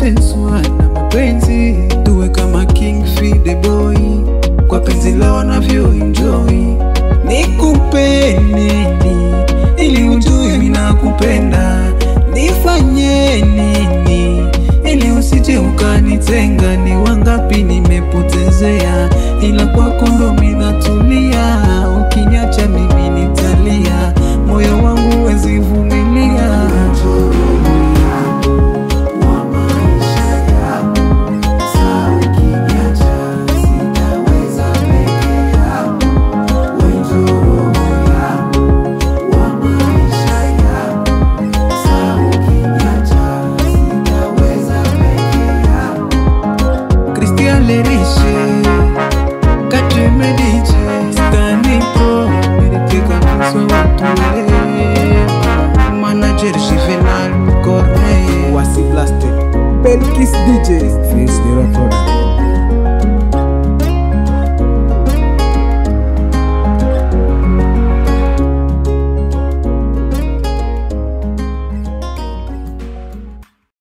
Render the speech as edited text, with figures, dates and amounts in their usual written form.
senswa na mapenzi, tuwe kama King Feed the Boy, kwa penzi la wanavyo enjoy. Nikupe nini ili ujue mina kupenda? Nifanye nini ili usije ukanitenga? Ni wangapi nimepotezea, ila kwako ndo minatulia. Ukiniacha mimi nitalia, moyo wangu wezi vumilia. Manager Juvenal Corneille, Wasi Blasted, Belkis DJ, Face the Record.